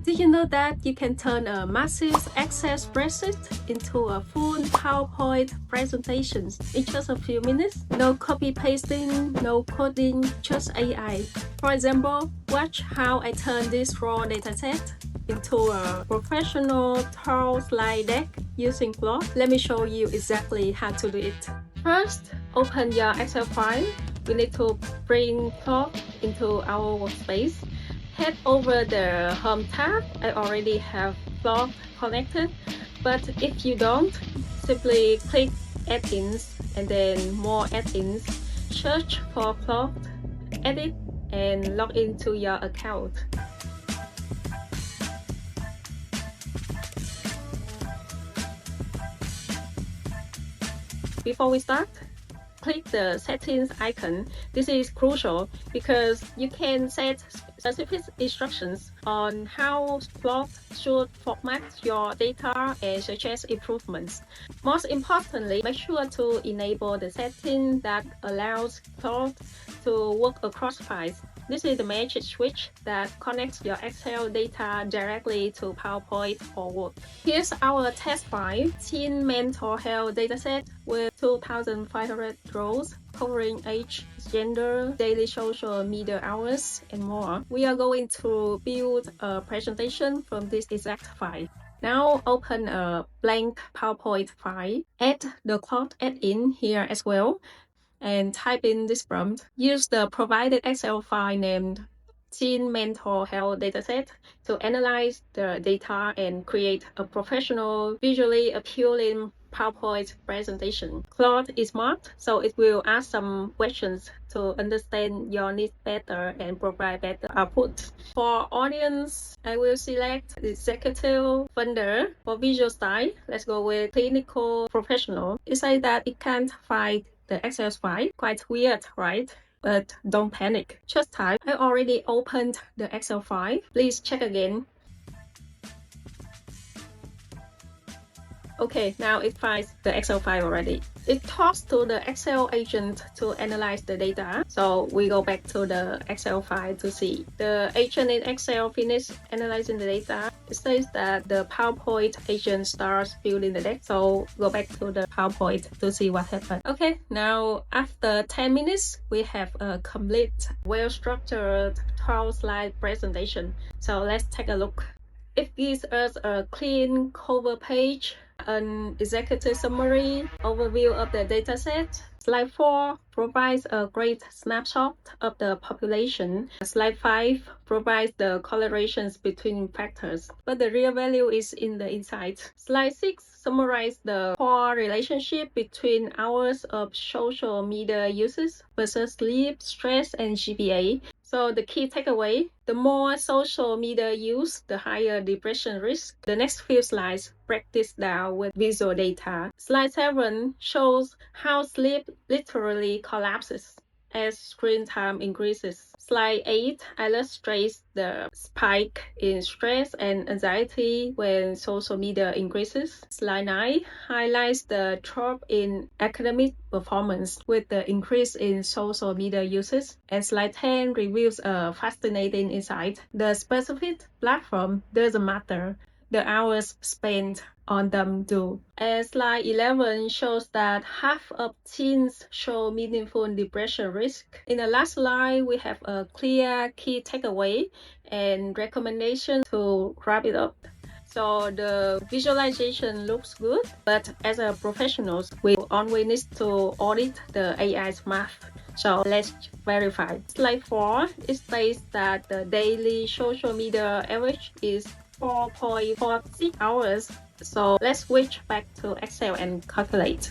Did you know that you can turn a massive Excel spreadsheet into a full PowerPoint presentation in just a few minutes? No copy pasting, no coding, just AI. For example, watch how I turn this raw dataset into a professional tall slide deck using Claude. Let me show you exactly how to do it. First, open your Excel file. We need to bring Claude into our workspace. Head over the Home tab. I already have Claude connected, but if you don't, simply click Add-ins and then More Add-ins. Search for Claude, edit, and log into your account. Before we start, click the settings icon. This is crucial because you can set specific instructions on how Claude should format your data and suggest improvements. Most importantly, make sure to enable the setting that allows Claude to work across files. This is the magic switch that connects your Excel data directly to PowerPoint or Word. Here's our test file, Teen Mental Health dataset with 2,500 rows covering age, gender, daily social media hours, and more. We are going to build a presentation from this exact file. Now open a blank PowerPoint file. Add the Claude add-in here as well, and type in this prompt. Use the provided Excel file named Teen Mental Health dataset to analyze the data and create a professional, visually appealing PowerPoint presentation. Claude is smart, so it will ask some questions to understand your needs better and provide better output. For audience, I will select executive vendor. For visual style, let's go with clinical professional. It says that it can't find the Excel file. Quite weird, right? But don't panic. Just type, I already opened the Excel file. Please check again. Okay, now it finds the Excel file already. It talks to the Excel agent to analyze the data. So we go back to the Excel file to see. The agent in Excel finished analyzing the data. It says that the PowerPoint agent starts building the deck. So go back to the PowerPoint to see what happened. Okay, now after 10 minutes, we have a complete, well-structured 12-slide presentation. So let's take a look. It gives us a clean cover page, an executive summary, overview of the dataset. Slide 4 provides a great snapshot of the population. Slide 5 provides the correlations between factors, but the real value is in the insight. Slide 6 summarizes the core relationship between hours of social media uses versus sleep, stress, and GPA. So the key takeaway, the more social media use, the higher depression risk. The next few slides break this down with visual data. Slide 7 shows how sleep literally collapses as screen time increases. Slide 8 illustrates the spike in stress and anxiety when social media increases. Slide 9 highlights the drop in academic performance with the increase in social media usage. And slide 10 reveals a fascinating insight. The specific platform doesn't matter. The hours spent on them do. And slide 11 shows that half of teens show meaningful depression risk. In the last slide, we have a clear key takeaway and recommendation to wrap it up. So the visualization looks good, but as a professionals, we always need to audit the AI's math. So let's verify. Slide 4, it states that the daily social media average is 4.46 hours. So let's switch back to Excel and calculate.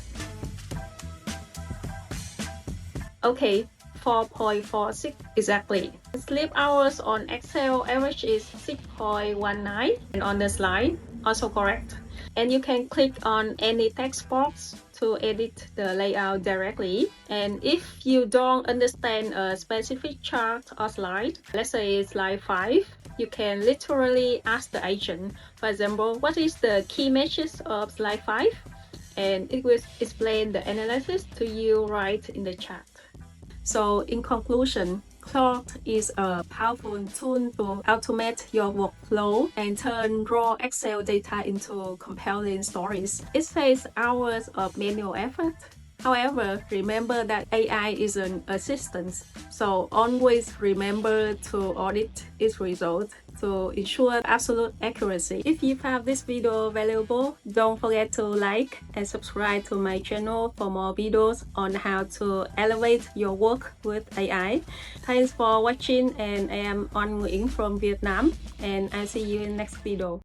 Okay, 4.46 exactly. Sleep hours on Excel average is 6.19, and on the slide, also correct. And you can click on any text box to edit the layout directly. And if you don't understand a specific chart or slide, let's say slide 5, you can literally ask the agent, for example, what is the key message of slide 5? And it will explain the analysis to you right in the chat. So in conclusion, Claude is a powerful tool to automate your workflow and turn raw Excel data into compelling stories. It saves hours of manual effort. However, remember that AI is an assistant, so always remember to audit its results to ensure absolute accuracy. If you found this video valuable, don't forget to like and subscribe to my channel for more videos on how to elevate your work with AI. Thanks for watching, and I am On Nguyễn from Vietnam, and I'll see you in next video.